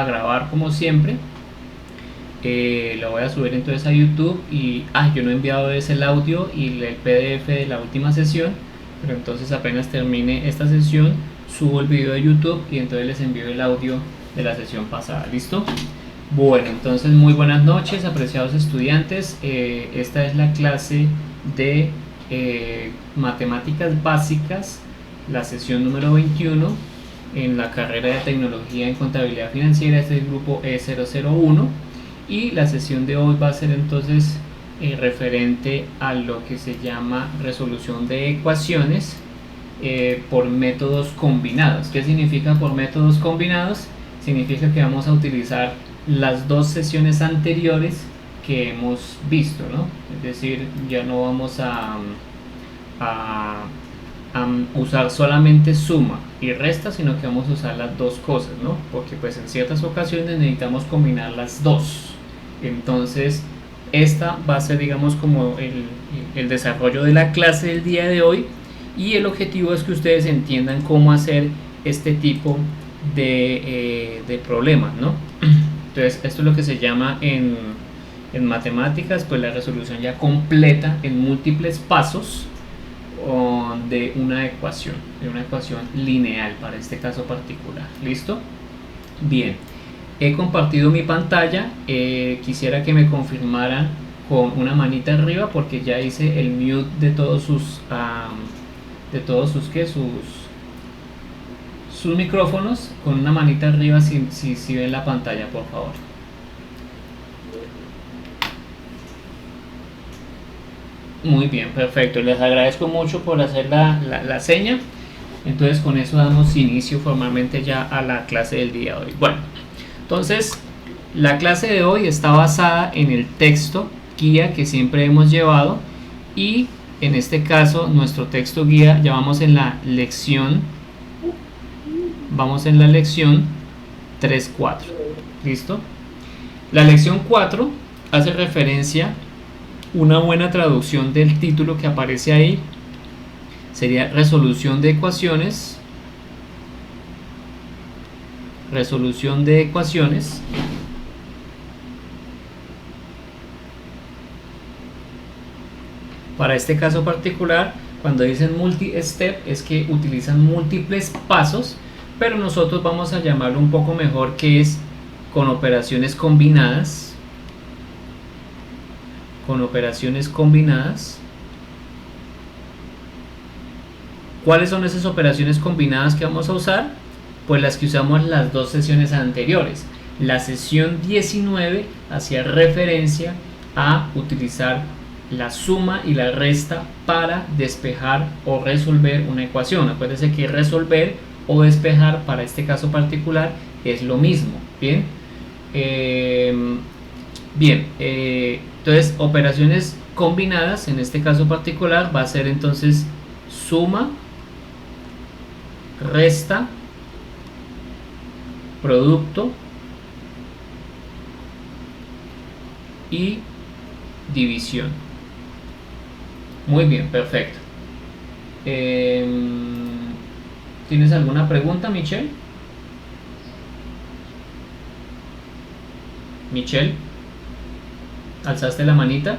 a grabar como siempre. Lo voy a subir entonces a YouTube y yo no he enviado ese el audio y el PDF de la última sesión, pero entonces apenas termine esta sesión subo el video de YouTube y entonces les envío el audio de la sesión pasada. ¿Listo? Bueno, entonces muy buenas noches, apreciados estudiantes. Esta es la clase de matemáticas básicas, la sesión número 21 en la carrera de tecnología en contabilidad financiera. Este es el grupo E001 y la sesión de hoy va a ser entonces referente a lo que se llama resolución de ecuaciones por métodos combinados. ¿Qué significa por métodos combinados? Significa que vamos a utilizar las dos sesiones anteriores que hemos visto, ¿no? Es decir, ya no vamos a usar solamente suma y resta, sino que vamos a usar las dos cosas, ¿no? Porque pues en ciertas ocasiones necesitamos combinar las dos. Entonces esta va a ser, digamos, como el desarrollo de la clase del día de hoy, y el objetivo es que ustedes entiendan cómo hacer este tipo de problemas, ¿no? Entonces esto es lo que se llama en matemáticas pues la resolución ya completa en múltiples pasos de una ecuación lineal para este caso particular. ¿Listo? Bien, he compartido mi pantalla. Quisiera que me confirmaran con una manita arriba porque ya hice el mute de todos sus sus micrófonos. Con una manita arriba si ven la pantalla, por favor. Muy bien, perfecto. Les agradezco mucho por hacer la seña. Entonces con eso damos inicio formalmente ya a la clase del día de hoy. Bueno, entonces la clase de hoy está basada en el texto guía que siempre hemos llevado, y en este caso nuestro texto guía ya vamos en la lección 3.4. ¿Listo? La lección 4 hace referencia, una buena traducción del título que aparece ahí sería resolución de ecuaciones. Resolución de ecuaciones. Para este caso particular, cuando dicen multi-step es que utilizan múltiples pasos, pero nosotros vamos a llamarlo un poco mejor, que es con operaciones combinadas. Con operaciones combinadas. ¿Cuáles son esas operaciones combinadas que vamos a usar? Pues las que usamos las dos sesiones anteriores. La sesión 19 hacía referencia a utilizar la suma y la resta para despejar o resolver una ecuación. Acuérdense que resolver o despejar para este caso particular es lo mismo. Bien, entonces operaciones combinadas en este caso particular va a ser entonces suma, resta, producto y división. Muy bien, perfecto. ¿Tienes alguna pregunta, Michelle? Michelle, ¿alzaste la manita?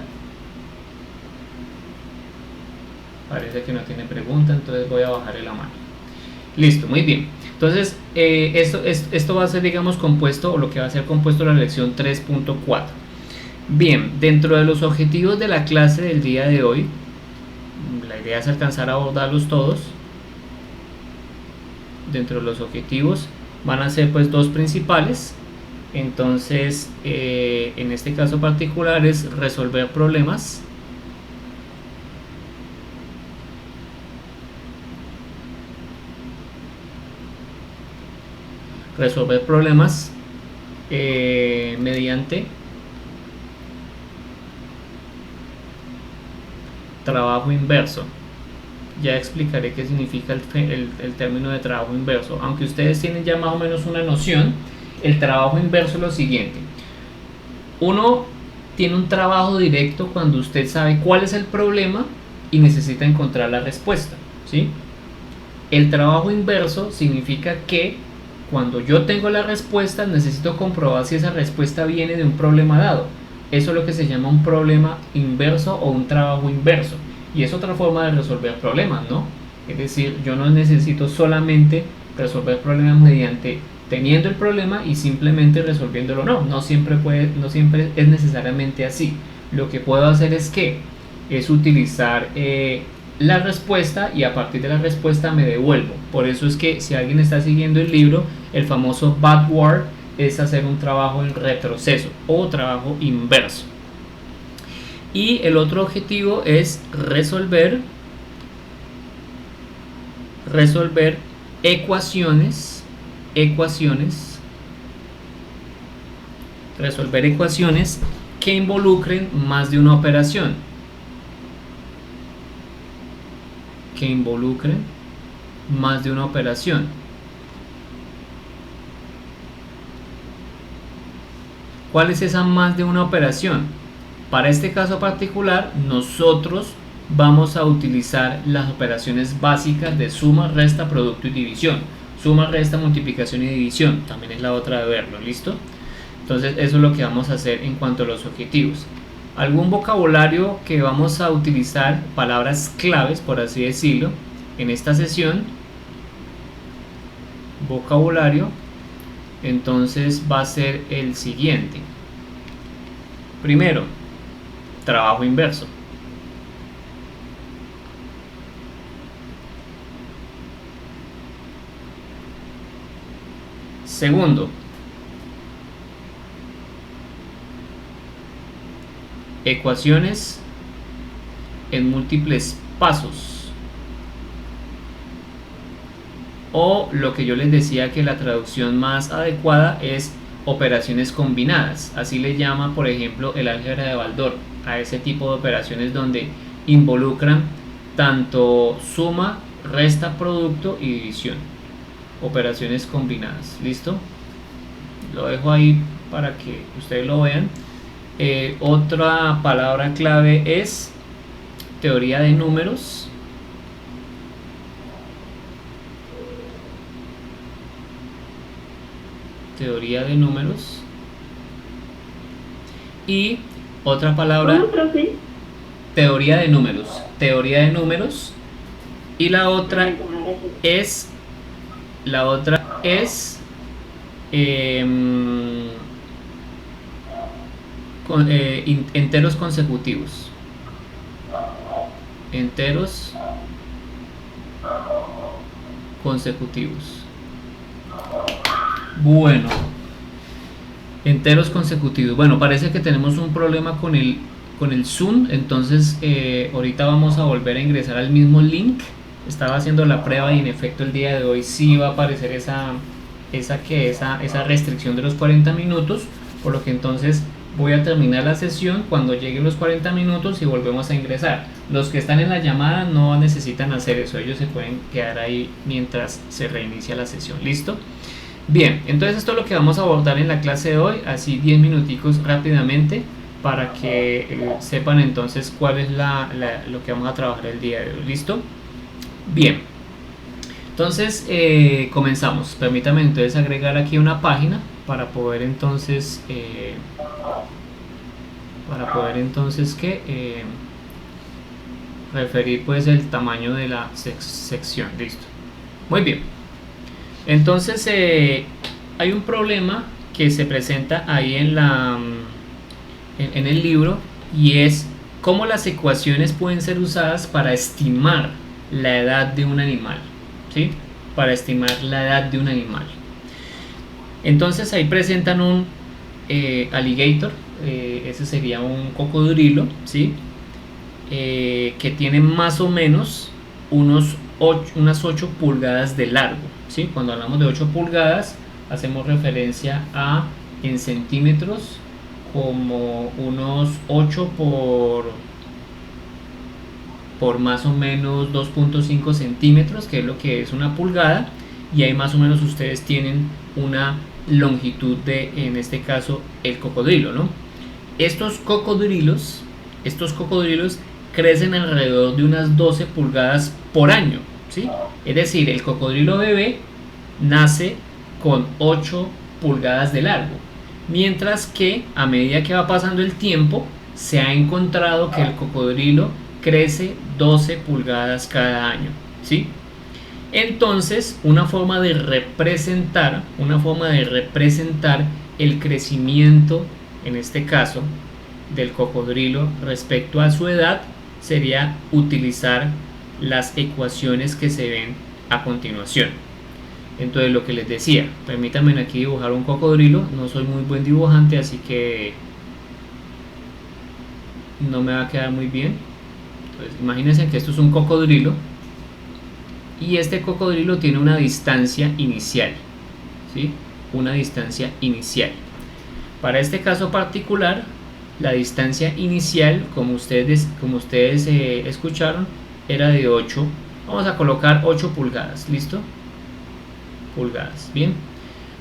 Parece que no tiene pregunta, entonces voy a bajarle la mano. Listo, muy bien. Entonces esto va a ser, digamos, compuesto, o lo que va a ser compuesto la lección 3.4. Bien, dentro de los objetivos de la clase del día de hoy, la idea es alcanzar a abordarlos todos. Dentro de los objetivos van a ser pues dos principales. Entonces en este caso particular es resolver problemas. Resolver problemas mediante trabajo inverso. Ya explicaré qué significa el término de trabajo inverso. Aunque ustedes tienen ya más o menos una noción, el trabajo inverso es lo siguiente. Uno tiene un trabajo directo cuando usted sabe cuál es el problema y necesita encontrar la respuesta, ¿sí? El trabajo inverso significa que cuando yo tengo la respuesta, necesito comprobar si esa respuesta viene de un problema dado. Eso es lo que se llama un problema inverso o un trabajo inverso. Y es otra forma de resolver problemas, ¿no? Es decir, yo no necesito solamente resolver problemas mediante teniendo el problema y simplemente resolviéndolo. No siempre es necesariamente así. Lo que puedo hacer es utilizar la respuesta y a partir de la respuesta me devuelvo. Por eso es que si alguien está siguiendo el libro, el famoso backward es hacer un trabajo en retroceso o trabajo inverso. Y el otro objetivo es resolver ecuaciones que involucren más de una operación. ¿Cuál es esa más de una operación? Para este caso particular, nosotros vamos a utilizar las operaciones básicas de suma, resta, producto y división. Suma, resta, multiplicación y división. También es la otra de verlo, ¿listo? Entonces eso es lo que vamos a hacer en cuanto a los objetivos. Algún vocabulario que vamos a utilizar, palabras claves, por así decirlo, en esta sesión. Vocabulario. Entonces va a ser el siguiente. Primero, trabajo inverso. Segundo, ecuaciones en múltiples pasos, o lo que yo les decía que la traducción más adecuada es operaciones combinadas. Así le llama, por ejemplo, el álgebra de Baldor a ese tipo de operaciones donde involucran tanto suma, resta, producto y división. Operaciones combinadas. ¿Listo? Lo dejo ahí para que ustedes lo vean. Otra palabra clave es teoría de números. Teoría de números. Y otra palabra, teoría de números. Teoría de números. Y la otra es enteros consecutivos. Enteros consecutivos. Bueno, enteros consecutivos. Bueno, parece que tenemos un problema con el Zoom. Entonces ahorita vamos a volver a ingresar al mismo link. Estaba haciendo la prueba y en efecto el día de hoy sí va a aparecer esa restricción de los 40 minutos, por lo que entonces voy a terminar la sesión cuando lleguen los 40 minutos y volvemos a ingresar. Los que están en la llamada no necesitan hacer eso, ellos se pueden quedar ahí mientras se reinicia la sesión. ¿Listo? Bien, entonces esto es lo que vamos a abordar en la clase de hoy, así 10 minuticos rápidamente para que sepan entonces cuál es lo que vamos a trabajar el día de hoy. ¿Listo? Bien, entonces comenzamos. Permítame entonces agregar aquí una página para poder entonces referir pues el tamaño de la sección. Listo. Muy bien. Entonces hay un problema que se presenta ahí en el libro, y es cómo las ecuaciones pueden ser usadas para estimar la edad de un animal, ¿sí? Para estimar la edad de un animal. Entonces ahí presentan un alligator, ese sería un cocodrilo, ¿sí? Que tiene más o menos unas 8 pulgadas de largo, ¿sí? Cuando hablamos de 8 pulgadas hacemos referencia a, en centímetros, como unos 8 por más o menos 2.5 centímetros, que es lo que es una pulgada, y ahí más o menos ustedes tienen una longitud de, en este caso, el cocodrilo, ¿no? Estos cocodrilos crecen alrededor de unas 12 pulgadas por año, ¿sí? Es decir, el cocodrilo bebé nace con 8 pulgadas de largo, mientras que a medida que va pasando el tiempo se ha encontrado que el cocodrilo crece 12 pulgadas cada año, ¿sí? Entonces, una forma de representar el crecimiento, en este caso, del cocodrilo respecto a su edad sería utilizar las ecuaciones que se ven a continuación. Entonces, lo que les decía, permítanme aquí dibujar un cocodrilo. No soy muy buen dibujante, así que no me va a quedar muy bien. Entonces, imagínense que esto es un cocodrilo y este cocodrilo tiene una distancia inicial, ¿sí? Una distancia inicial. Para este caso particular, la distancia inicial, como ustedes escucharon, era de 8. Vamos a colocar 8 pulgadas, ¿listo? Pulgadas, bien.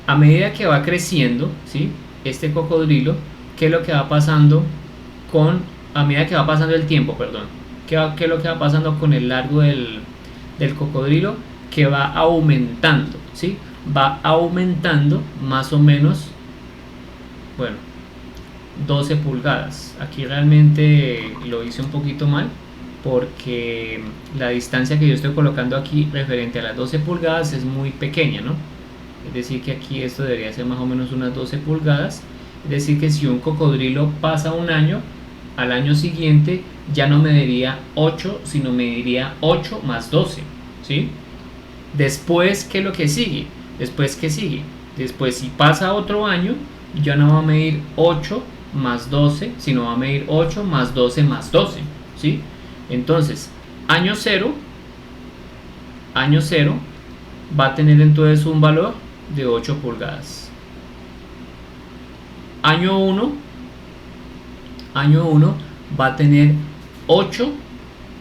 A medida que va creciendo, ¿sí? Este cocodrilo, ¿qué es lo que va pasando a medida que va pasando el tiempo, perdón? ¿Qué es lo que va pasando con el largo del cocodrilo? Que va aumentando, ¿sí? Va aumentando más o menos, bueno, 12 pulgadas. Aquí realmente lo hice un poquito mal, porque la distancia que yo estoy colocando aquí referente a las 12 pulgadas es muy pequeña, ¿no? Es decir, que aquí esto debería ser más o menos unas 12 pulgadas. Es decir, que si un cocodrilo pasa un año, al año siguiente ya no mediría 8, sino mediría 8 más 12, ¿sí? Después, ¿qué es lo que sigue? Después, ¿qué sigue? Después, si pasa otro año, ya no va a medir 8 más 12, sino va a medir 8 más 12 más 12, ¿sí? Entonces, año 0 va a tener entonces un valor de 8 pulgadas. Año 1 va a tener 8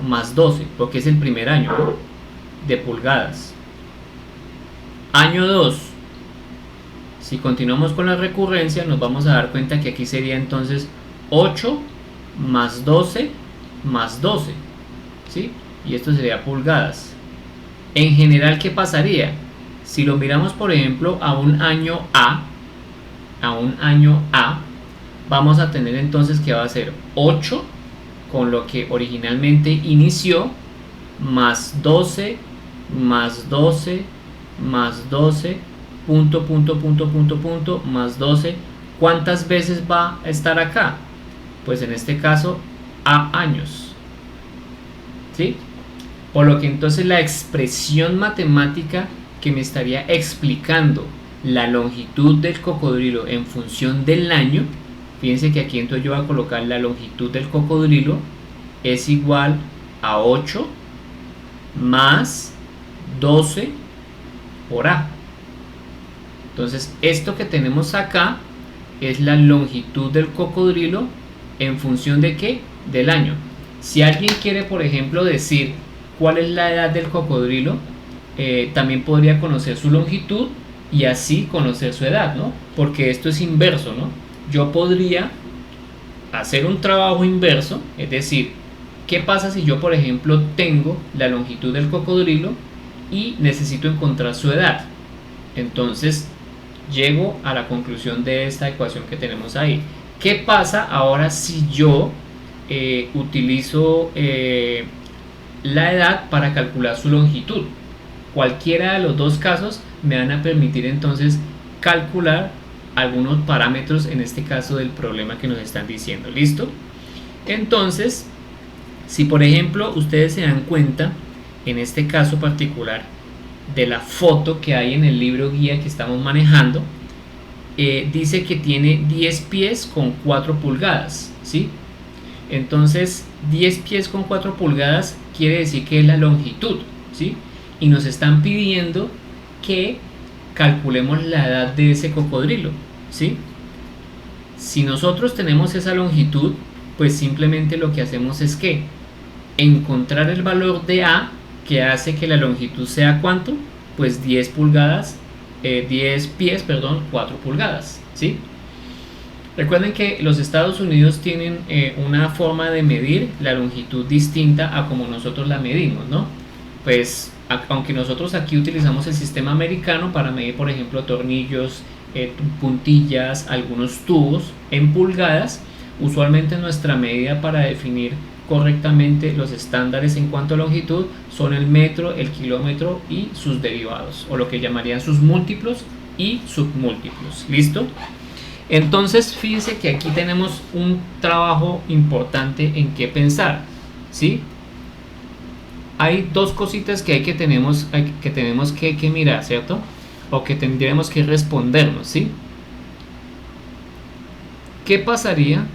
más 12, porque es el primer año, ¿no?, de pulgadas. Año 2, si continuamos con la recurrencia, nos vamos a dar cuenta que aquí sería entonces 8 más 12 más 12, ¿sí? Y esto sería pulgadas. En general, ¿qué pasaría? Si lo miramos, por ejemplo, a un año A, vamos a tener entonces que va a ser 8 con lo que originalmente inició, más 12, más 12, más 12, punto, punto, punto, punto, punto, más 12. ¿Cuántas veces va a estar acá? Pues en este caso, A años, ¿sí? Por lo que entonces la expresión matemática que me estaría explicando la longitud del cocodrilo en función del año, fíjense que aquí entonces yo voy a colocar la longitud del cocodrilo es igual a 8 más 12 por A. Entonces, esto que tenemos acá es la longitud del cocodrilo en función de ¿qué? Del año. Si alguien quiere, por ejemplo, decir cuál es la edad del cocodrilo, también podría conocer su longitud y así conocer su edad, ¿no? Porque esto es inverso, ¿no? Yo podría hacer un trabajo inverso, es decir, ¿qué pasa si yo, por ejemplo, tengo la longitud del cocodrilo y necesito encontrar su edad? Entonces, llego a la conclusión de esta ecuación que tenemos ahí. ¿Qué pasa ahora si yo utilizo la edad para calcular su longitud? Cualquiera de los dos casos me van a permitir entonces calcular algunos parámetros, en este caso del problema que nos están diciendo. ¿Listo? Entonces, si por ejemplo ustedes se dan cuenta, en este caso particular, de la foto que hay en el libro guía que estamos manejando, dice que tiene 10 pies con 4 pulgadas, ¿sí? Entonces 10 pies con 4 pulgadas quiere decir que es la longitud, ¿sí? Y nos están pidiendo que calculemos la edad de ese cocodrilo, ¿sí? Si nosotros tenemos esa longitud, pues simplemente lo que hacemos es que encontrar el valor de A, que hace que la longitud sea ¿cuánto? Pues 10 pulgadas, 10 pies, perdón, 4 pulgadas, ¿sí? Recuerden que los Estados Unidos tienen una forma de medir la longitud distinta a como nosotros la medimos, ¿no? Pues aunque nosotros aquí utilizamos el sistema americano para medir, por ejemplo, tornillos, puntillas, algunos tubos en pulgadas, usualmente nuestra medida para definir correctamente los estándares en cuanto a longitud son el metro, el kilómetro y sus derivados, o lo que llamarían sus múltiplos y submúltiplos. ¿Listo? Entonces fíjense que aquí tenemos un trabajo importante en qué pensar, ¿sí? Hay dos cositas que tenemos que mirar, ¿cierto? O que tendríamos que respondernos, ¿sí? ¿Qué pasaría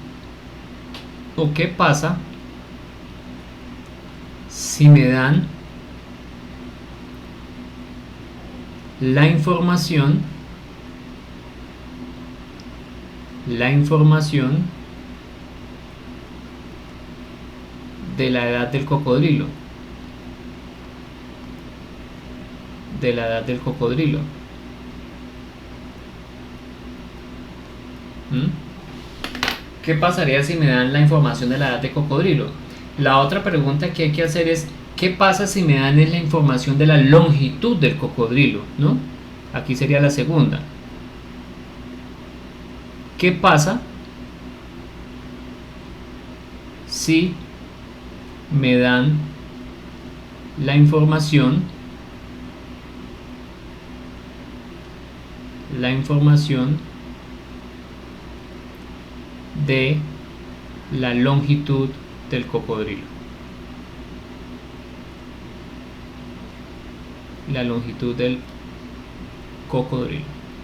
o qué pasa si me dan la información de la edad del cocodrilo? ¿Qué pasaría si me dan la información de la edad de cocodrilo? La otra pregunta que hay que hacer es, ¿qué pasa si me dan la información de la longitud del cocodrilo? ¿No? Aquí sería la segunda. ¿Qué pasa si me dan la información de la longitud del cocodrilo?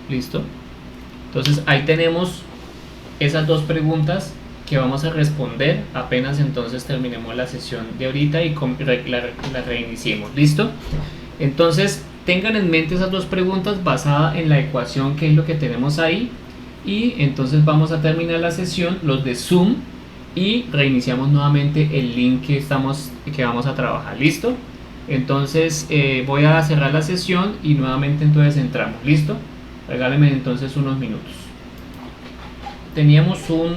¿Listo? Entonces ahí tenemos esas dos preguntas que vamos a responder apenas entonces terminemos la sesión de ahorita y la reiniciemos. ¿Listo? Entonces tengan en mente esas dos preguntas basadas en la ecuación que es lo que tenemos ahí, y entonces vamos a terminar la sesión, los de Zoom, y reiniciamos nuevamente el link que vamos a trabajar. ¿Listo? Entonces voy a cerrar la sesión y nuevamente entonces entramos. ¿Listo? Regálenme entonces unos minutos. Teníamos un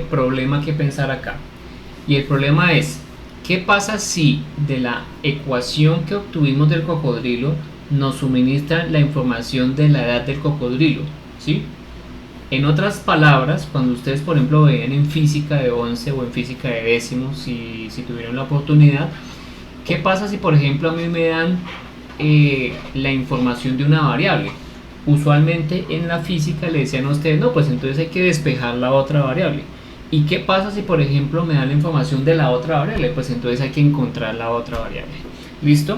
problema que pensar acá, y el problema es, ¿qué pasa si de la ecuación que obtuvimos del cocodrilo nos suministran la información de la edad del cocodrilo? ¿Sí? En otras palabras, cuando ustedes por ejemplo veían en física de 11 o en física de décimos, si tuvieron la oportunidad, ¿qué pasa si por ejemplo a mí me dan la información de una variable? Usualmente en la física le decían a ustedes, no, pues entonces hay que despejar la otra variable. ¿Y qué pasa si por ejemplo me dan la información de la otra variable? Pues entonces hay que encontrar la otra variable. ¿Listo?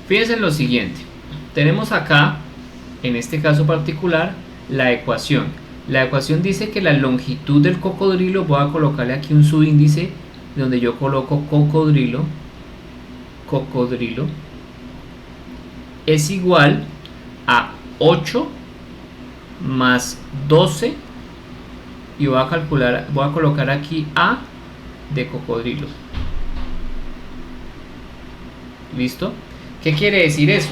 Fíjense en lo siguiente. Tenemos acá, en este caso particular, la ecuación. La ecuación dice que la longitud del cocodrilo, voy a colocarle aquí un subíndice donde yo coloco cocodrilo, es igual a 8 más 12, y voy a colocar aquí A de cocodrilo. ¿Listo? ¿Qué quiere decir eso?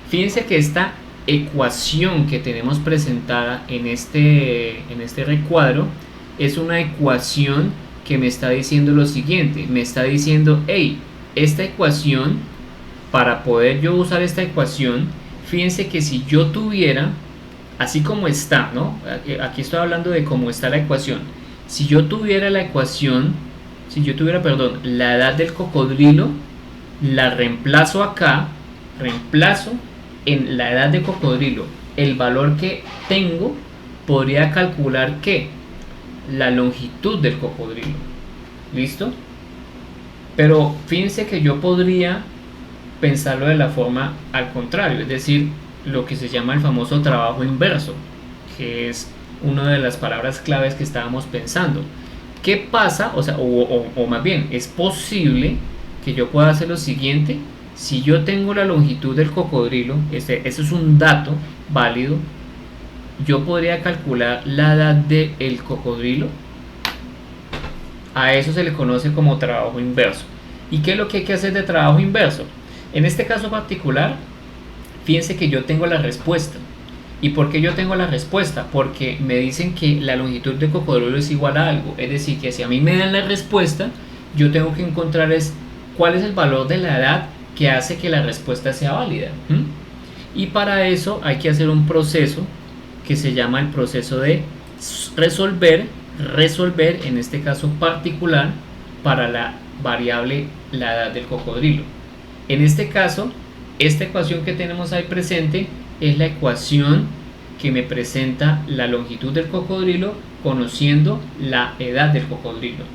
Fíjense que esta ecuación que tenemos presentada en este recuadro es una ecuación que me está diciendo lo siguiente. Me está diciendo, hey, esta ecuación, para poder yo usar esta ecuación, fíjense que si yo tuviera, así como está, ¿no? Aquí estoy hablando de cómo está la ecuación. Si yo tuviera la edad del cocodrilo, la reemplazo acá, en la edad de cocodrilo el valor que tengo, podría calcular que la longitud del cocodrilo. ¿Listo? Pero fíjense que yo podría pensarlo de la forma al contrario, es decir, lo que se llama el famoso trabajo inverso, que es una de las palabras claves que estábamos pensando. ¿Qué pasa? O más bien, es posible que yo pueda hacer lo siguiente. Si yo tengo la longitud del cocodrilo, eso es un dato válido, yo podría calcular la edad del cocodrilo. A eso se le conoce como trabajo inverso. ¿Y qué es lo que hay que hacer de trabajo inverso? En este caso particular, fíjense que yo tengo la respuesta. ¿Y por qué yo tengo la respuesta? Porque me dicen que la longitud del cocodrilo es igual a algo. Es decir, que si a mí me dan la respuesta, yo tengo que encontrar cuál es el valor de la edad que hace que la respuesta sea válida. Y para eso hay que hacer un proceso que se llama el proceso de resolver, en este caso particular, para la variable la edad del cocodrilo. En este caso, esta ecuación que tenemos ahí presente es la ecuación que me presenta la longitud del cocodrilo conociendo la edad del cocodrilo.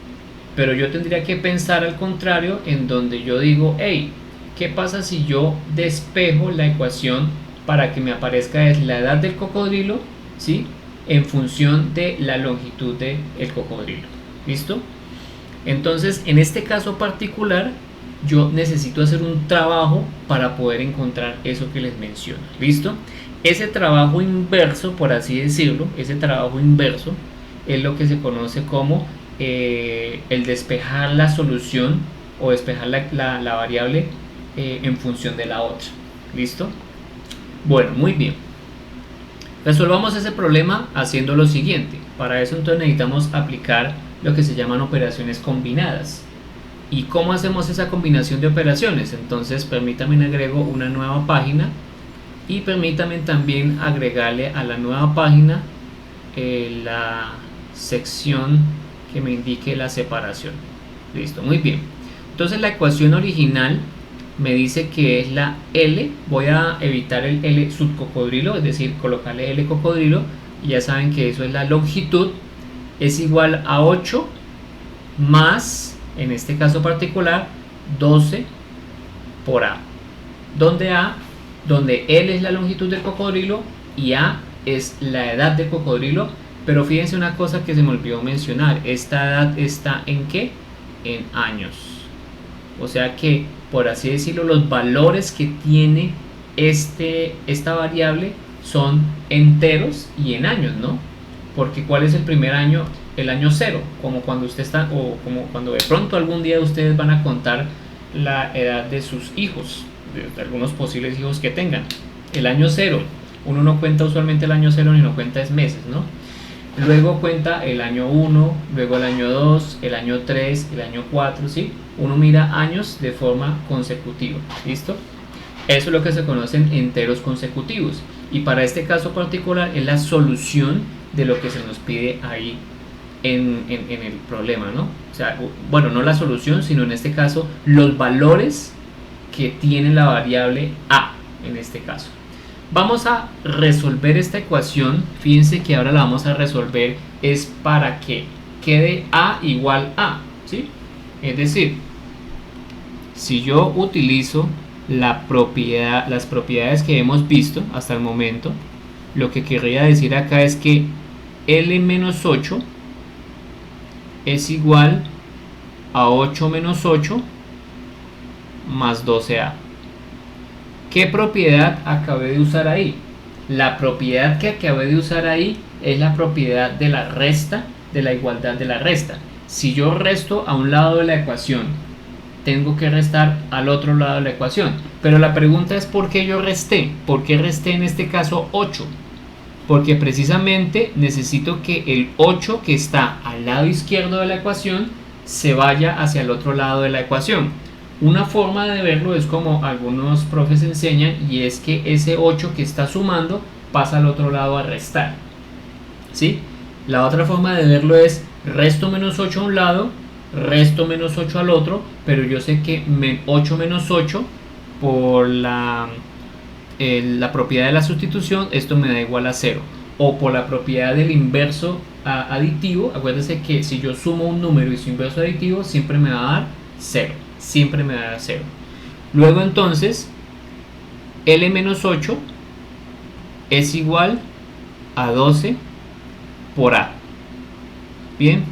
Pero yo tendría que pensar al contrario, en donde yo digo, hey, ¿qué pasa si yo despejo la ecuación para que me aparezca la edad del cocodrilo, ¿sí?, en función de la longitud del cocodrilo? ¿Listo? Entonces, en este caso particular, yo necesito hacer un trabajo para poder encontrar eso que les menciono. ¿Listo? Ese trabajo inverso, por así decirlo, ese trabajo inverso es lo que se conoce como el despejar la solución o despejar la variable en función de la otra. ¿Listo? Bueno, muy bien. Resolvamos ese problema haciendo lo siguiente. Para eso entonces necesitamos aplicar lo que se llaman operaciones combinadas. ¿Y cómo hacemos esa combinación de operaciones? Entonces permítanme agrego una nueva página y permítanme también agregarle a la nueva página la sección que me indique la separación. Listo, muy bien. Entonces la ecuación original me dice que es la L. Voy a evitar el L subcocodrilo, es decir, colocarle L cocodrilo. Y ya saben que eso es la longitud. Es igual a 8 más, en este caso particular, 12 por A. Donde L es la longitud del cocodrilo y A es la edad del cocodrilo. Pero fíjense una cosa que se me olvidó mencionar. Esta edad está ¿en qué? En años. O sea que, por así decirlo, los valores que tiene esta variable son enteros y en años, ¿no? Porque ¿cuál es el primer año? El año 0, como cuando usted está, o como cuando de pronto algún día ustedes van a contar la edad de sus hijos, de algunos posibles hijos que tengan. El año 0, uno no cuenta usualmente el año 0 ni no cuenta es meses, ¿no? Luego cuenta el año 1, luego el año 2, el año 3, el año 4, ¿sí? Uno mira años de forma consecutiva, ¿listo? Eso es lo que se conocen enteros consecutivos. Y para este caso particular es la solución de lo que se nos pide ahí en el problema, ¿no? O sea, bueno, no la solución, sino en este caso los valores que tiene la variable A, en este caso. Vamos a resolver esta ecuación. Fíjense que ahora la vamos a resolver es para que quede A igual a, ¿sí? Es decir, si yo utilizo las propiedades que hemos visto hasta el momento, lo que querría decir acá es que L menos 8 es igual a 8 menos 8 más 12A. ¿Qué propiedad acabé de usar ahí? La propiedad que acabé de usar ahí es la propiedad de la resta, de la igualdad de la resta. Si yo resto a un lado de la ecuación, tengo que restar al otro lado de la ecuación. Pero la pregunta es ¿por qué yo resté? ¿Por qué resté en este caso 8? Porque precisamente necesito que el 8 que está al lado izquierdo de la ecuación se vaya hacia el otro lado de la ecuación. Una forma de verlo es como algunos profes enseñan, y es que ese 8 que está sumando pasa al otro lado a restar, ¿sí? La otra forma de verlo es resto menos 8 a un lado, resto menos 8 al otro, pero yo sé que 8 menos 8 por la propiedad de la sustitución, esto me da igual a 0. O por la propiedad del inverso aditivo, acuérdense que si yo sumo un número y su inverso aditivo, siempre me va a dar 0. Siempre me va a dar 0. Luego entonces, L menos 8 es igual a 12 por A. Bien.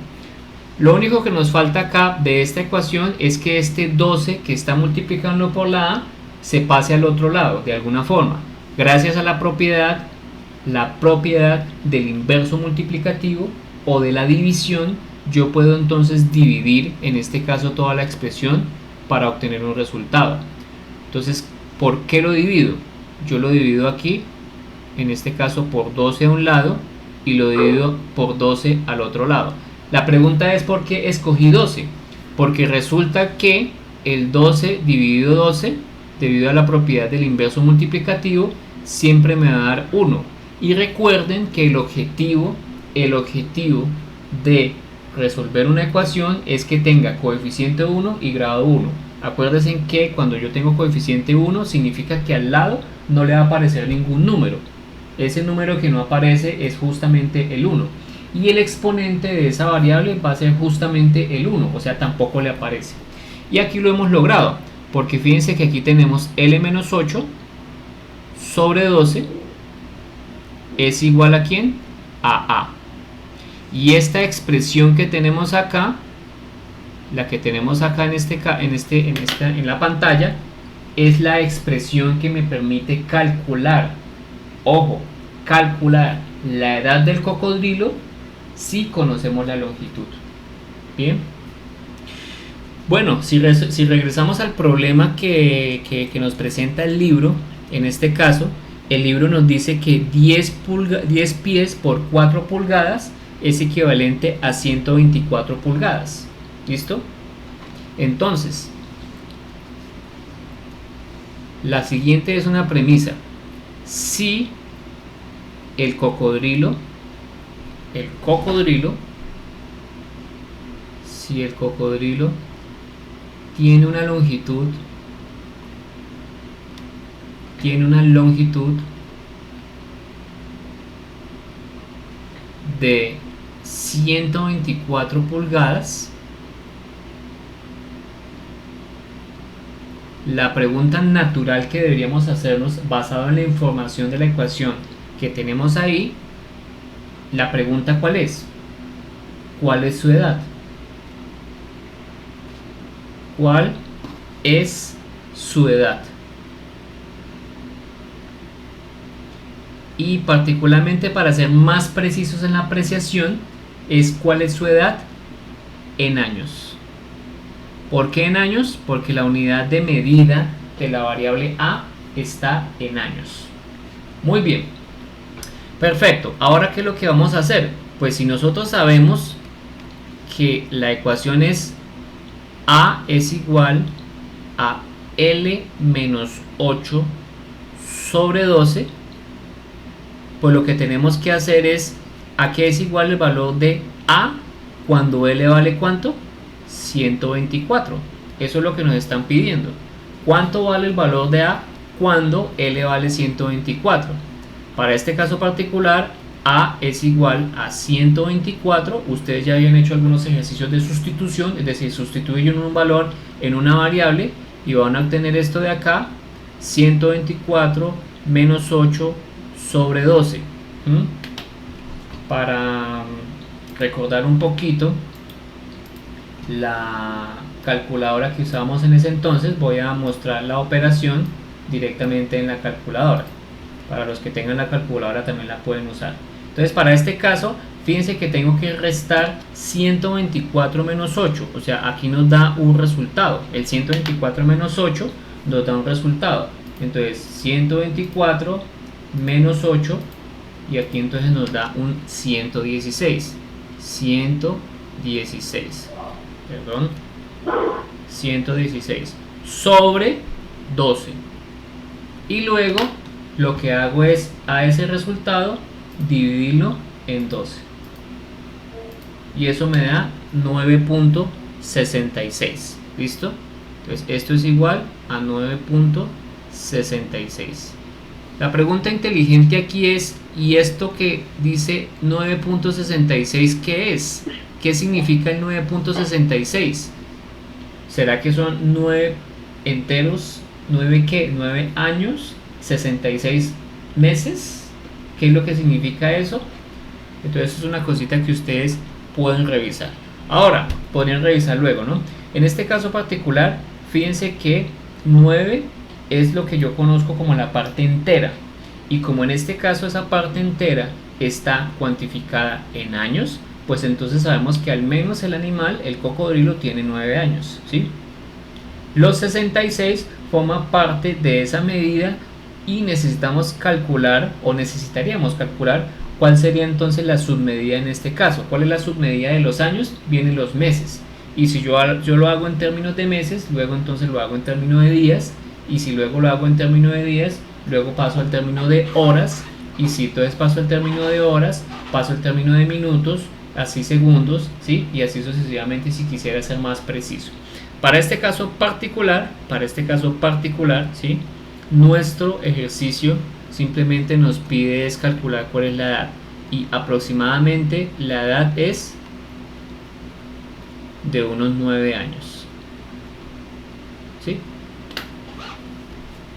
Lo único que nos falta acá de esta ecuación es que este 12 que está multiplicando por la A se pase al otro lado de alguna forma. Gracias a la propiedad del inverso multiplicativo o de la división, yo puedo entonces dividir en este caso toda la expresión para obtener un resultado. Entonces, ¿por qué lo divido? Yo lo divido aquí, en este caso por 12 a un lado y lo divido por 12 al otro lado. La pregunta es ¿por qué escogí 12? Porque resulta que el 12 dividido 12 debido a la propiedad del inverso multiplicativo, siempre me va a dar 1. Y recuerden que el objetivo de resolver una ecuación es que tenga coeficiente 1 y grado 1. Acuérdense que cuando yo tengo coeficiente 1 significa que al lado no le va a aparecer ningún número. Ese número que no aparece es justamente el 1. Y el exponente de esa variable va a ser justamente el 1, o sea, tampoco le aparece. Y aquí lo hemos logrado, porque fíjense que aquí tenemos L-8 sobre 12 es igual a ¿quién? A A. Y esta expresión que tenemos acá, la que tenemos acá en la pantalla, es la expresión que me permite calcular, ojo, calcular la edad del cocodrilo si conocemos la longitud. Bien. Bueno, si regresamos al problema que nos presenta el libro, en este caso, el libro nos dice que 10 pies por 4 pulgadas es equivalente a 124 pulgadas. ¿Listo? Entonces, la siguiente es una premisa. Si el cocodrilo tiene una longitud de 124 pulgadas, la pregunta natural que deberíamos hacernos, basada en la información de la ecuación que tenemos ahí, la pregunta ¿cuál es? ¿Cuál es su edad? ¿Cuál es su edad? Y particularmente, para ser más precisos en la apreciación, es ¿cuál es su edad? En años. ¿Por qué en años? Porque la unidad de medida de la variable A está en años. Muy bien. Perfecto. Ahora, ¿qué es lo que vamos a hacer? Pues si nosotros sabemos que la ecuación es A es igual a L menos 8 sobre 12, pues lo que tenemos que hacer es, ¿a qué es igual el valor de A cuando L vale cuánto? 124. Eso es lo que nos están pidiendo. ¿Cuánto vale el valor de A cuando L vale 124? Para este caso particular, A es igual a 124. Ustedes ya habían hecho algunos ejercicios de sustitución, es decir, sustituyen un valor en una variable y van a obtener esto de acá, 124 menos 8 sobre 12. Para recordar un poquito la calculadora que usábamos en ese entonces, voy a mostrar la operación directamente en la calculadora. Para los que tengan la calculadora también la pueden usar. Entonces, para este caso, fíjense que tengo que restar 124 menos 8, o sea, aquí nos da un resultado. El 124 menos 8 nos da un resultado. Entonces, 124 menos 8, y aquí entonces nos da un 116. 116 sobre 12. Y luego lo que hago es a ese resultado dividirlo en 12. Y eso me da 9.66. ¿Listo? Entonces esto es igual a 9.66. La pregunta inteligente aquí es, ¿y esto que dice 9.66 qué es? ¿Qué significa el 9.66? ¿Será que son 9 enteros? ¿9 qué? ¿9 años? ¿66 meses? ¿Qué es lo que significa eso? Entonces es una cosita que ustedes pueden revisar. Ahora, podrían revisar luego, ¿no? En este caso particular, fíjense que 9 es lo que yo conozco como la parte entera. Y como en este caso esa parte entera está cuantificada en años, pues entonces sabemos que al menos el animal, el cocodrilo, tiene 9 años, ¿sí? Los 66 forman parte de esa medida y necesitaríamos calcular cuál sería entonces la submedida en este caso. ¿Cuál es la submedida de los años? Vienen los meses. Y si yo lo hago en términos de meses, luego entonces lo hago en términos de días, y si luego lo hago en término de días, luego paso al término de horas, y si entonces paso al término de horas, paso al término de minutos, así segundos, ¿sí? Y así sucesivamente si quisiera ser más preciso. Para este caso particular, ¿sí? Nuestro ejercicio simplemente nos pide es calcular cuál es la edad, y aproximadamente la edad es de unos 9 años, ¿sí?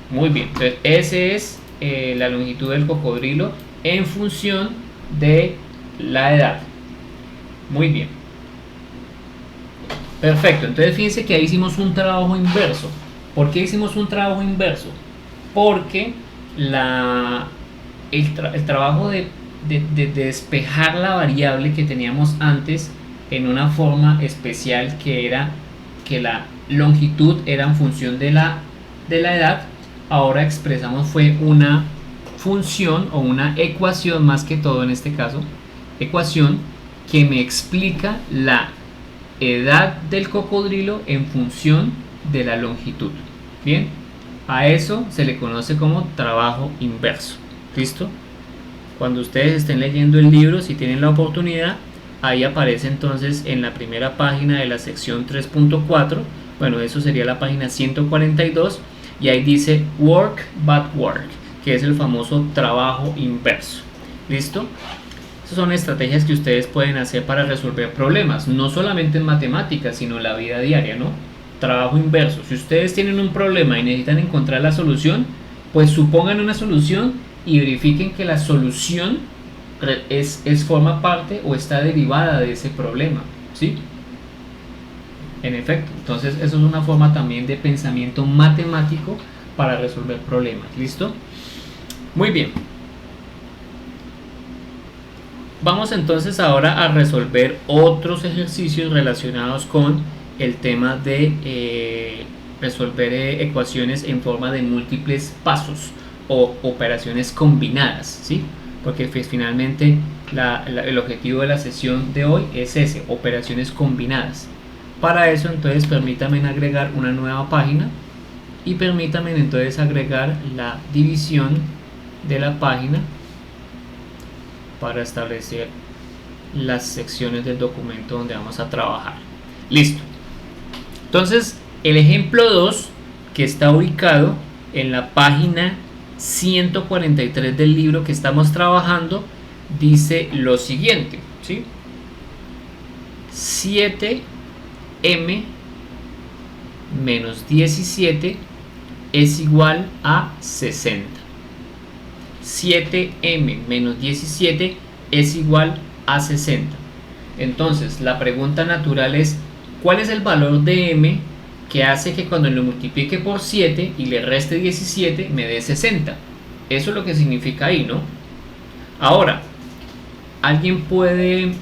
Muy bien, entonces ese es la longitud del cocodrilo en función de la edad. Muy bien, perfecto. Entonces fíjense que ahí hicimos un trabajo inverso. ¿Por qué hicimos un trabajo inverso? Porque el trabajo de despejar la variable que teníamos antes en una forma especial, que era que la longitud era en función de la edad, ahora expresamos fue una función o una ecuación, más que todo en este caso, ecuación que me explica la edad del cocodrilo en función de la longitud. Bien, a eso se le conoce como trabajo inverso. ¿Listo? Cuando ustedes estén leyendo el libro, si tienen la oportunidad, ahí aparece entonces en la primera página de la sección 3.4, bueno, eso sería la página 142, y ahí dice work but work, que es el famoso trabajo inverso. ¿Listo? Esas son estrategias que ustedes pueden hacer para resolver problemas, no solamente en matemáticas, sino en la vida diaria, ¿no? Trabajo inverso. Si ustedes tienen un problema y necesitan encontrar la solución, pues supongan una solución y verifiquen que la solución forma parte o está derivada de ese problema, ¿sí? En efecto, entonces eso es una forma también de pensamiento matemático para resolver problemas. ¿Listo? Muy bien. Vamos entonces ahora a resolver otros ejercicios relacionados con el tema de resolver ecuaciones en forma de múltiples pasos o operaciones combinadas, ¿sí? Porque pues, finalmente el objetivo de la sesión de hoy es ese, operaciones combinadas. Para eso entonces permítanme agregar una nueva página y permítanme entonces agregar la división de la página para establecer las secciones del documento donde vamos a trabajar. Listo. Entonces el ejemplo 2, que está ubicado en la página 143 del libro que estamos trabajando, dice lo siguiente, ¿sí? 7m menos 17 es igual a 60. 7m menos 17 es igual a 60. Entonces la pregunta natural es, ¿cuál es el valor de m que hace que cuando lo multiplique por 7 y le reste 17 me dé 60? Eso es lo que significa ahí, ¿no? Ahora, alguien puede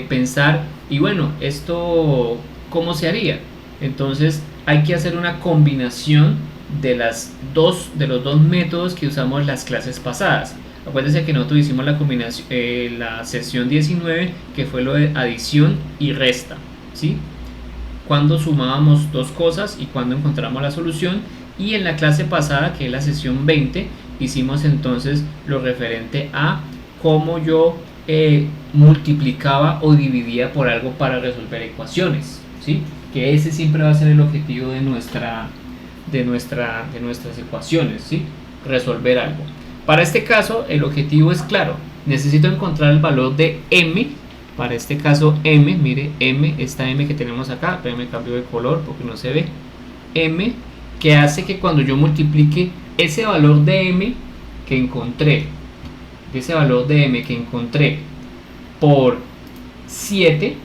pensar, y bueno, ¿esto cómo se haría? Entonces hay que hacer una combinación de los dos métodos que usamos en las clases pasadas. Acuérdense que nosotros hicimos la combinación, la sesión 19, que fue lo de adición y resta, ¿sí? Cuando sumábamos dos cosas y cuando encontramos la solución. Y en la clase pasada, que es la sesión 20, hicimos entonces lo referente a cómo yo multiplicaba o dividía por algo para resolver ecuaciones, ¿sí? Que ese siempre va a ser el objetivo de nuestras ecuaciones, ¿sí? Resolver algo. Para este caso el objetivo es claro, necesito encontrar el valor de m. Para este caso m, mire, m, esta m que tenemos acá, pero me cambio de color porque no se ve, m, que hace que cuando yo multiplique ese valor de m que encontré, por 7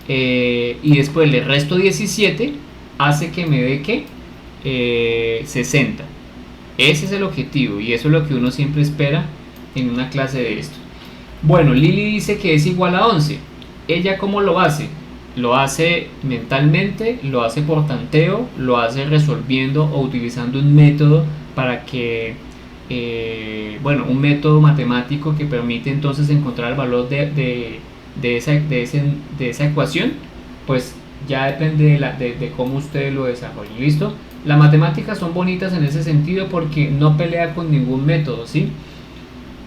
y después le resto 17, hace que me dé que 60. Ese es el objetivo y eso es lo que uno siempre espera en una clase de esto. Bueno, Lili dice que es igual a 11. ¿Ella cómo lo hace? Lo hace mentalmente, lo hace por tanteo, lo hace resolviendo o utilizando un método para que, un método matemático que permite entonces encontrar el valor de esa ecuación. Pues ya depende de cómo ustedes lo desarrollen. ¿Listo? Las matemáticas son bonitas en ese sentido porque no pelea con ningún método, ¿sí?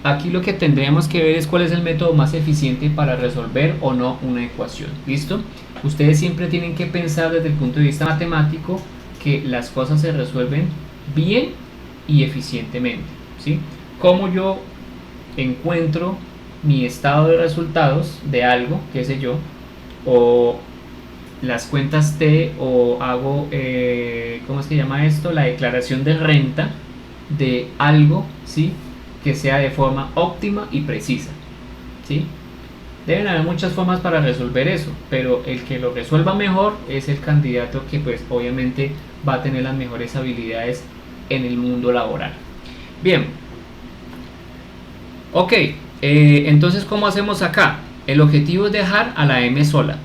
Aquí lo que tendríamos que ver es cuál es el método más eficiente para resolver o no una ecuación. ¿Listo? Ustedes siempre tienen que pensar desde el punto de vista matemático que las cosas se resuelven bien y eficientemente, ¿sí? Como yo encuentro mi estado de resultados de algo, qué sé yo, o las cuentas T, o hago, ¿cómo es que llama esto? La declaración de renta de algo, ¿sí? Que sea de forma óptima y precisa, ¿sí? Deben haber muchas formas para resolver eso, pero el que lo resuelva mejor es el candidato que pues obviamente va a tener las mejores habilidades en el mundo laboral. Bien, ok, entonces ¿cómo hacemos acá? El objetivo es dejar a la m sola.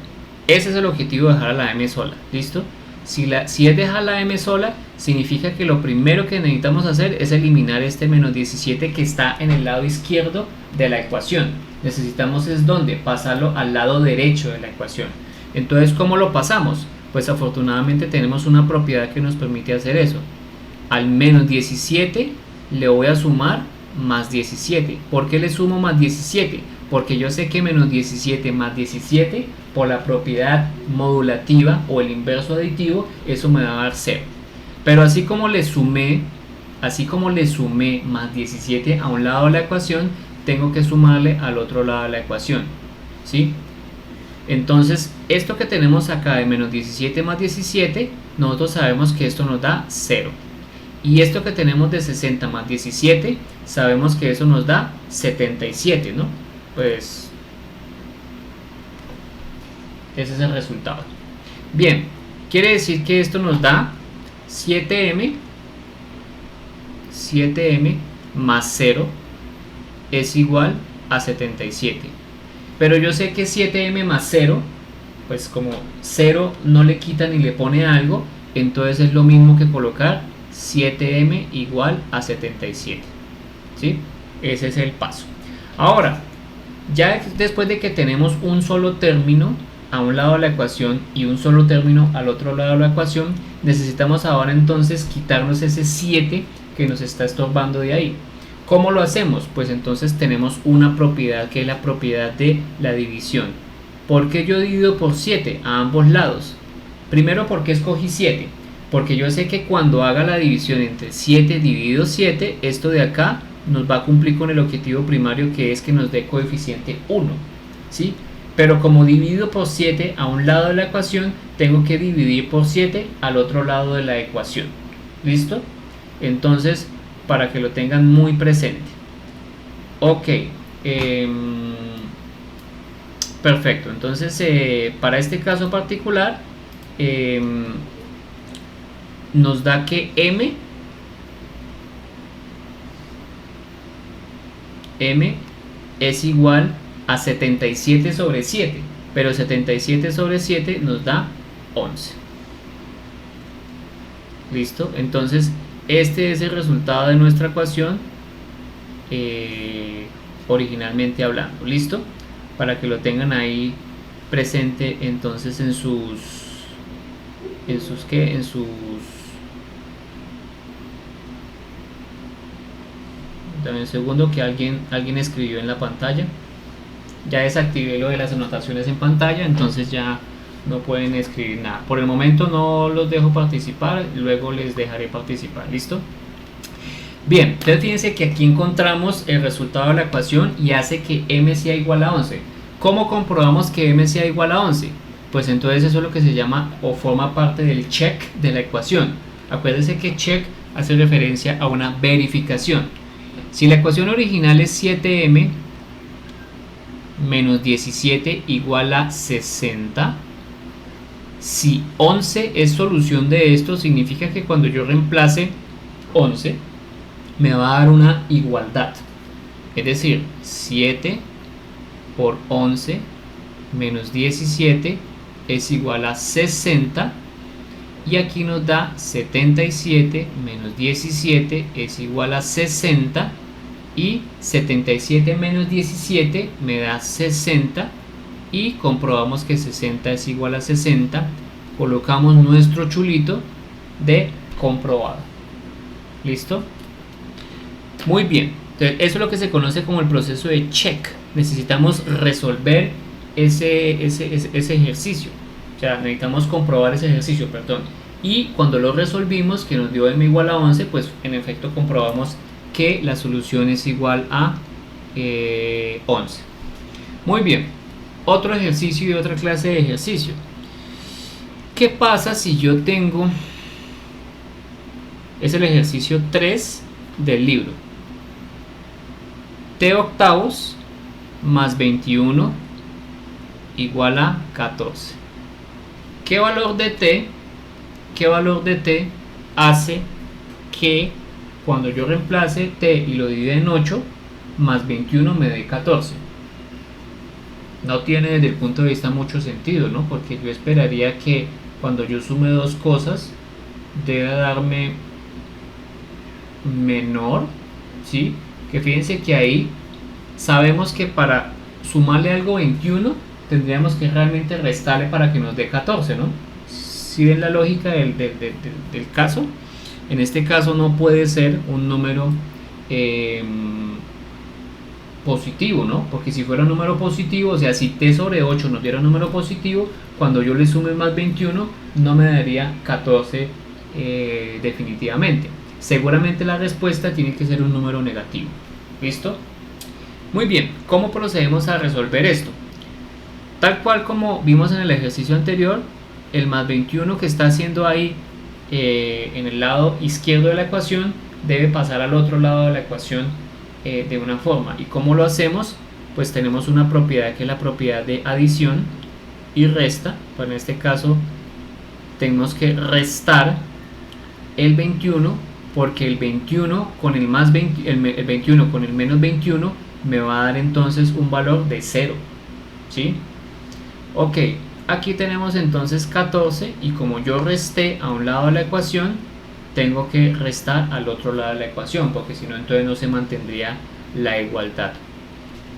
Ese es el objetivo, de dejar a la m sola, ¿listo? Si es dejar la m sola, significa que lo primero que necesitamos hacer es eliminar este menos 17 que está en el lado izquierdo de la ecuación. Necesitamos es donde pasarlo al lado derecho de la ecuación. Entonces, ¿cómo lo pasamos? Pues afortunadamente tenemos una propiedad que nos permite hacer eso. Al menos 17 le voy a sumar más 17. ¿Por qué le sumo más 17? Porque yo sé que menos 17 más 17, por la propiedad modulativa o el inverso aditivo, eso me va a dar 0. Pero así como le sumé más 17 a un lado de la ecuación, tengo que sumarle al otro lado de la ecuación, ¿sí? Entonces, esto que tenemos acá de menos 17 más 17, nosotros sabemos que esto nos da 0. Y esto que tenemos de 60 más 17, sabemos que eso nos da 77, ¿no? Pues ese es el resultado. Bien, quiere decir que esto nos da 7m más 0 es igual a 77. Pero yo sé que 7m más 0, pues como 0 no le quita ni le pone algo, entonces es lo mismo que colocar 7m igual a 77, ¿sí? Ese es el paso. Ahora, ya después de que tenemos un solo término a un lado de la ecuación y un solo término al otro lado de la ecuación, necesitamos ahora entonces quitarnos ese 7 que nos está estorbando de ahí. ¿Cómo lo hacemos? Pues entonces tenemos una propiedad que es la propiedad de la división. ¿Por qué yo divido por 7 a ambos lados? Primero, porque escogí 7. Porque yo sé que cuando haga la división entre 7 dividido 7, esto de acá nos va a cumplir con el objetivo primario, que es que nos dé coeficiente 1, ¿sí? Pero como divido por 7 a un lado de la ecuación, tengo que dividir por 7 al otro lado de la ecuación. ¿Listo? Entonces, para que lo tengan muy presente. Ok. Perfecto. Entonces, para este caso particular, nos da que m es igual a 77 sobre 7, pero 77 sobre 7 nos da 11. ¿Listo? Entonces, este es el resultado de nuestra ecuación, originalmente hablando. ¿Listo? Para que lo tengan ahí presente entonces en sus dame un segundo, que alguien escribió en la pantalla. Ya desactivé lo de las anotaciones en pantalla, entonces ya no pueden escribir nada. Por el momento no los dejo participar, luego les dejaré participar. ¿Listo? Bien, entonces fíjense que aquí encontramos el resultado de la ecuación y hace que m sea igual a 11. ¿Cómo comprobamos que m sea igual a 11? Pues entonces eso es lo que se llama o forma parte del check de la ecuación. Acuérdense que check hace referencia a una verificación. Si la ecuación original es 7m menos 17 igual a 60, si 11 es solución de esto, significa que cuando yo reemplace 11 me va a dar una igualdad, es decir, 7 por 11 menos 17 es igual a 60, y aquí nos da 77 menos 17 es igual a 60, y 77 menos 17 me da 60, y comprobamos que 60 es igual a 60. Colocamos nuestro chulito de comprobado. ¿Listo? Muy bien. Entonces, eso es lo que se conoce como el proceso de check. Necesitamos resolver ese ejercicio. O sea, necesitamos comprobar ese ejercicio, perdón. Y cuando lo resolvimos, que nos dio m igual a 11, pues en efecto comprobamos que la solución es igual a 11. Muy bien. Otro ejercicio y otra clase de ejercicio. ¿Qué pasa si yo tengo... Es el ejercicio 3 del libro. T octavos más 21 igual a 14. ¿Qué valor de t hace que cuando yo reemplace t y lo divide en 8 más 21 me dé 14? No tiene desde el punto de vista mucho sentido, ¿no? Porque yo esperaría que cuando yo sume dos cosas debe darme menor, ¿sí? Que fíjense que ahí sabemos que para sumarle algo 21 tendríamos que realmente restarle para que nos dé 14, ¿no? Si ven la lógica del caso, en este caso no puede ser un número positivo, ¿no? Porque si fuera un número positivo, o sea, si t sobre 8 nos diera un número positivo, cuando yo le sume más 21 no me daría 14 definitivamente. Seguramente la respuesta tiene que ser un número negativo. ¿Listo? Muy bien, ¿cómo procedemos a resolver esto? Tal cual como vimos en el ejercicio anterior, el más 21 que está haciendo ahí en el lado izquierdo de la ecuación debe pasar al otro lado de la ecuación de una forma. ¿Y cómo lo hacemos? Pues tenemos una propiedad que es la propiedad de adición y resta. Pues en este caso tenemos que restar el 21 porque el 21 con el más 20, el 21 con el menos 21 me va a dar entonces un valor de 0, ¿sí? Ok, aquí tenemos entonces 14 y como yo resté a un lado de la ecuación, tengo que restar al otro lado de la ecuación, porque si no entonces no se mantendría la igualdad.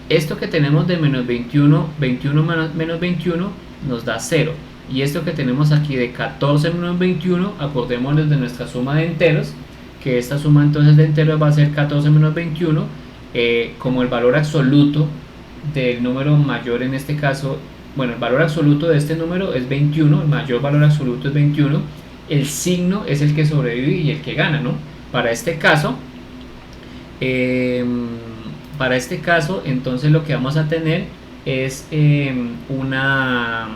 Esto que tenemos de menos 21, 21 menos 21 nos da 0. Y esto que tenemos aquí de 14 menos 21, acordémonos de nuestra suma de enteros, que esta suma entonces de enteros va a ser 14 menos 21, como el valor absoluto del número mayor en este caso, bueno, el valor absoluto de este número es 21, el mayor valor absoluto es 21, el signo es el que sobrevive y el que gana, ¿no? Para este caso, entonces lo que vamos a tener es una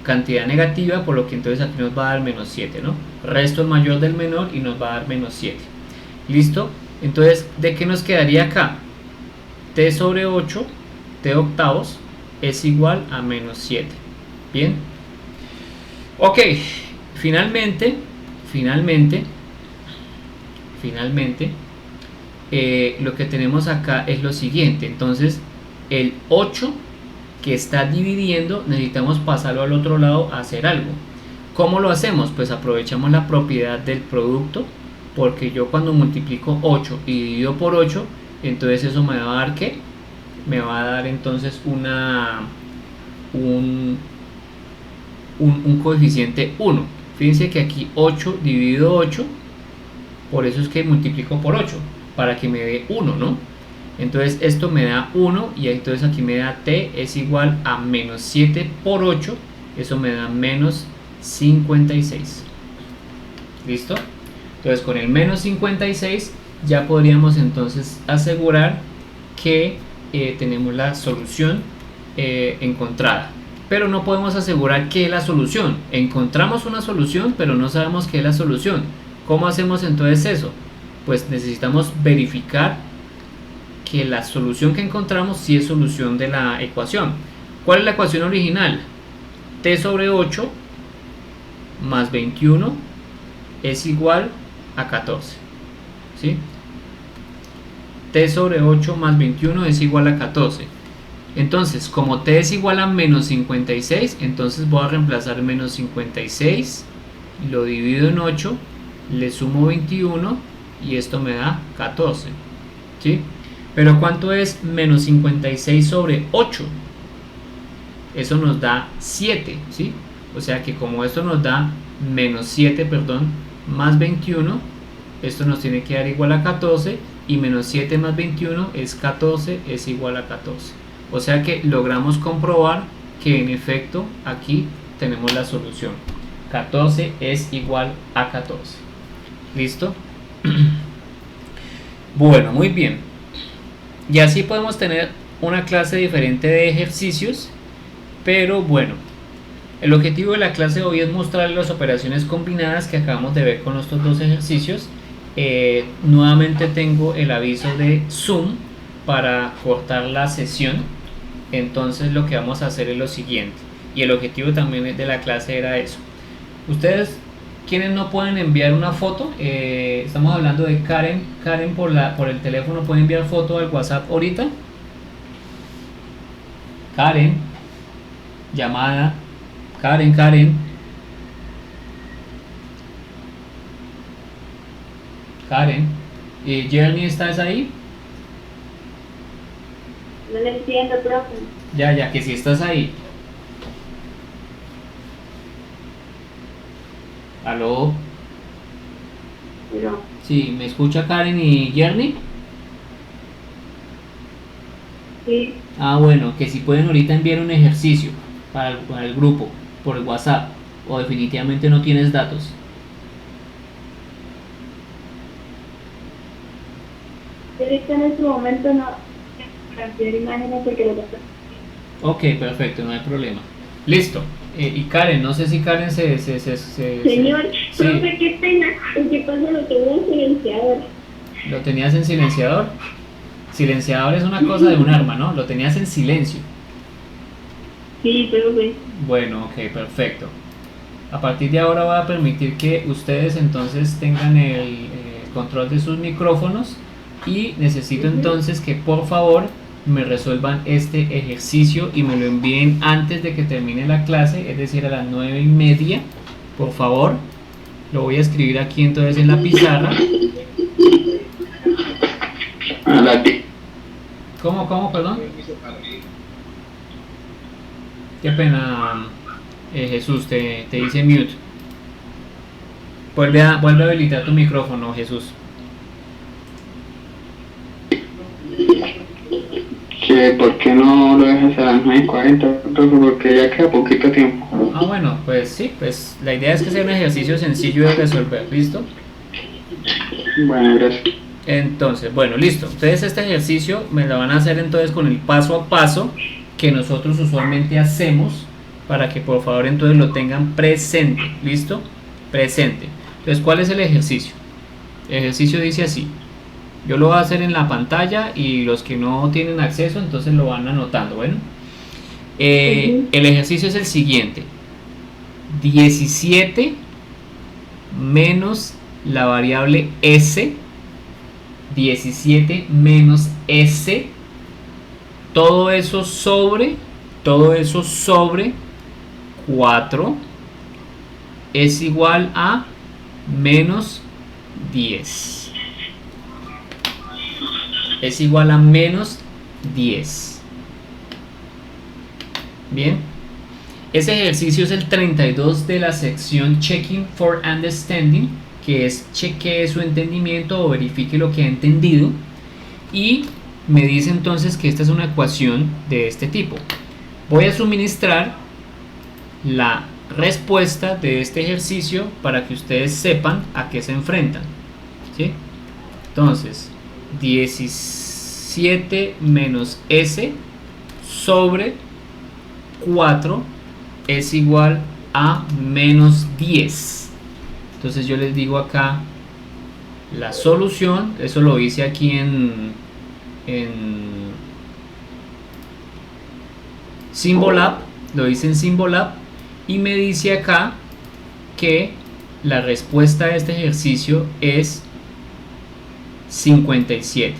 cantidad negativa, por lo que entonces aquí nos va a dar menos 7, ¿no? Resto el mayor del menor y nos va a dar menos 7. ¿Listo? Entonces, ¿de qué nos quedaría acá? T sobre 8, t octavos, es igual a menos 7. Bien. Ok, finalmente, lo que tenemos acá es lo siguiente. Entonces, el 8 que está dividiendo, necesitamos pasarlo al otro lado a hacer algo. ¿Cómo lo hacemos? Pues aprovechamos la propiedad del producto, porque yo cuando multiplico 8 y divido por 8, entonces eso me va a dar ¿qué? Me va a dar entonces un coeficiente 1. Fíjense que aquí 8 dividido 8, por eso es que multiplico por 8, para que me dé 1, ¿no? Entonces esto me da 1 y entonces aquí me da t es igual a menos 7 por 8, eso me da menos 56. ¿Listo? Entonces con el menos 56 ya podríamos entonces asegurar que tenemos la solución encontrada. Pero no podemos asegurar qué es la solución. Encontramos una solución, pero no sabemos qué es la solución. ¿Cómo hacemos entonces eso? Pues necesitamos verificar que la solución que encontramos sí es solución de la ecuación. ¿Cuál es la ecuación original? T sobre 8 más 21 es igual a 14. ¿Sí? T sobre 8 más 21 es igual a 14. Entonces, como t es igual a menos 56, entonces voy a reemplazar menos 56, lo divido en 8, le sumo 21 y esto me da 14. ¿Sí? Pero ¿cuánto es menos 56 sobre 8? Eso nos da 7, ¿sí? O sea que como esto nos da menos 7, perdón, más 21, esto nos tiene que dar igual a 14, y menos 7 más 21 es 14, es igual a 14. O sea que logramos comprobar que en efecto aquí tenemos la solución. 14 es igual a 14. ¿Listo? Bueno, muy bien. Y así podemos tener una clase diferente de ejercicios, pero bueno, el objetivo de la clase de hoy es mostrar las operaciones combinadas que acabamos de ver con estos dos ejercicios. Nuevamente tengo el aviso de Zoom para cortar la sesión, entonces lo que vamos a hacer es lo siguiente, y el objetivo también de la clase era eso. Ustedes, quienes no pueden enviar una foto, estamos hablando de Karen. Karen, por el teléfono puede enviar foto al WhatsApp ahorita. Karen, llamada. Karen. Karen. Jeremy, ¿estás ahí? No le entiendo, profe. Ya, que si estás ahí. ¿Aló? No. Sí, ¿me escucha Karen y Jeremy? Sí. Ah, bueno, que si pueden ahorita enviar un ejercicio para el grupo por WhatsApp, o definitivamente no tienes datos. Ahorita en este momento no cambiar imágenes porque lo que Ok, perfecto, no hay problema. Listo. Y Karen, no sé si Karen Señor, sí, profe, qué pena. ¿Qué pasa? Lo tengo en silenciador. ¿lo tenías en silenciador? Silenciador es una cosa de un arma, ¿no? Lo tenías en silencio. Sí, profe. Bueno, ok, perfecto. A partir de ahora voy a permitir que ustedes entonces tengan el control de sus micrófonos, y necesito entonces que por favor me resuelvan este ejercicio y me lo envíen antes de que termine la clase, es decir, a las 9:30, por favor. Lo voy a escribir aquí entonces en la pizarra. ¿Cómo, perdón? Qué pena, Jesús, te hice mute. Vuelve a habilitar tu micrófono, Jesús. ¿Por qué no lo dejas a las 9:40? Porque ya queda poquito tiempo. Ah, bueno, pues sí, pues la idea es que sea un ejercicio sencillo de resolver, ¿listo? Bueno, gracias. Entonces, bueno, listo. Ustedes este ejercicio me lo van a hacer entonces con el paso a paso que nosotros usualmente hacemos, para que por favor entonces lo tengan presente, ¿listo? Presente. Entonces, ¿cuál es el ejercicio? El ejercicio dice así. Yo lo voy a hacer en la pantalla y los que no tienen acceso entonces lo van anotando. Bueno, el ejercicio es el siguiente: 17 menos la variable s, 17 menos s, todo eso sobre 4 es igual a menos 10. Es igual a menos 10. Bien, ese ejercicio es el 32 de la sección Checking for Understanding, que es chequee su entendimiento o verifique lo que ha entendido, y me dice entonces que esta es una ecuación de este tipo. Voy a suministrar la respuesta de este ejercicio para que ustedes sepan a qué se enfrentan, ¿sí? Entonces, 17 menos s sobre 4 es igual a menos 10. Entonces yo les digo acá la solución. Eso lo hice aquí en Symbolab, lo hice en Symbolab, y me dice acá que la respuesta a este ejercicio es 57.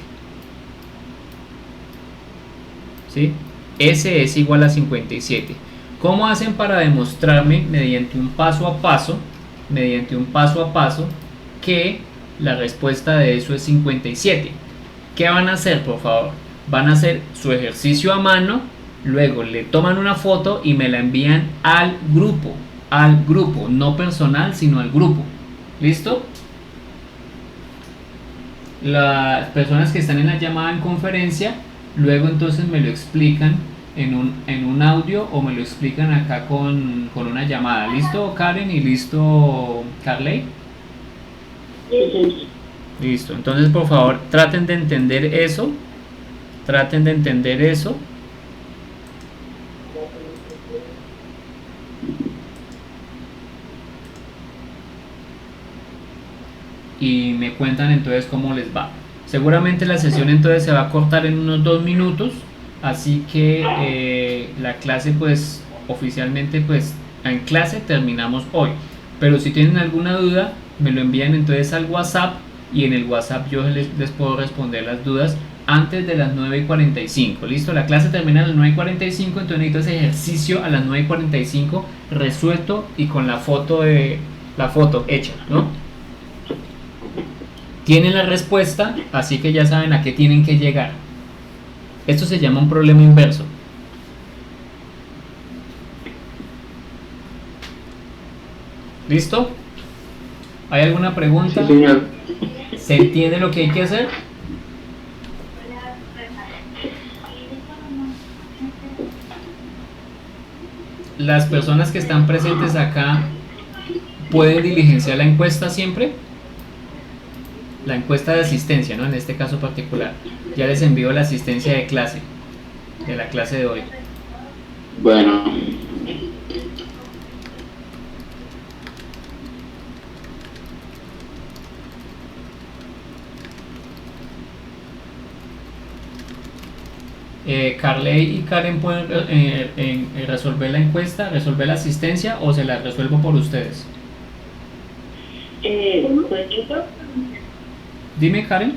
¿Sí? S es igual a 57. ¿Cómo hacen para demostrarme mediante un paso a paso que la respuesta de eso es 57? ¿Qué van a hacer, por favor? Van a hacer su ejercicio a mano, luego le toman una foto y me la envían al grupo. al grupo, no personal, sino al grupo. ¿Listo? Las personas que están en la llamada en conferencia, luego entonces me lo explican en un audio o me lo explican acá con una llamada. ¿Listo, Karen? ¿Y listo, Carley? Listo. Entonces, por favor, traten de entender eso. Traten de entender eso. Y me cuentan entonces cómo les va. Seguramente la sesión entonces se va a cortar en unos 2 minutos, así que la clase pues oficialmente pues en clase terminamos hoy, pero si tienen alguna duda me lo envían entonces al WhatsApp y en el WhatsApp yo les puedo responder las dudas antes de las 9:45. Listo, la clase termina a las 9:45, entonces necesito ese ejercicio a las 9:45 resuelto y con la foto hecha, ¿no? Tienen la respuesta, así que ya saben a qué tienen que llegar. Esto se llama un problema inverso. ¿Listo? ¿Hay alguna pregunta? Sí, señor. ¿Se entiende lo que hay que hacer? Las personas que están presentes acá pueden diligenciar la encuesta siempre. La encuesta de asistencia, ¿no? En este caso particular. Ya les envío la asistencia de clase, de la clase de hoy. Bueno. Carley y Karen pueden resolver la encuesta, resolver la asistencia o se la resuelvo por ustedes. Pues yo creo Dime, Karen,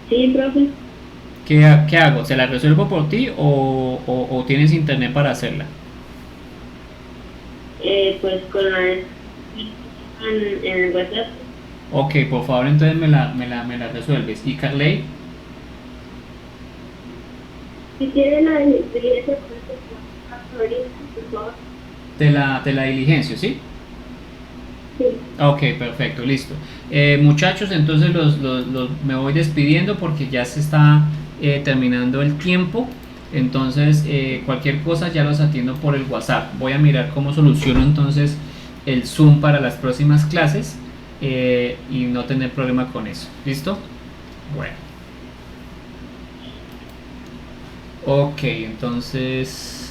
sí, profe. ¿qué hago? ¿Se la resuelvo por ti o tienes internet para hacerla? Pues con la en el WhatsApp. Ok, por favor, entonces me la resuelves. ¿Y Carley? Si quiere la diligencia, por favor. Te la diligencio, ¿sí? Sí. Ok, perfecto, listo. Muchachos, entonces me voy despidiendo porque ya se está terminando el tiempo. Entonces, cualquier cosa ya los atiendo por el WhatsApp. Voy a mirar cómo soluciono entonces el Zoom para las próximas clases y no tener problema con eso. ¿Listo? Bueno. Ok, entonces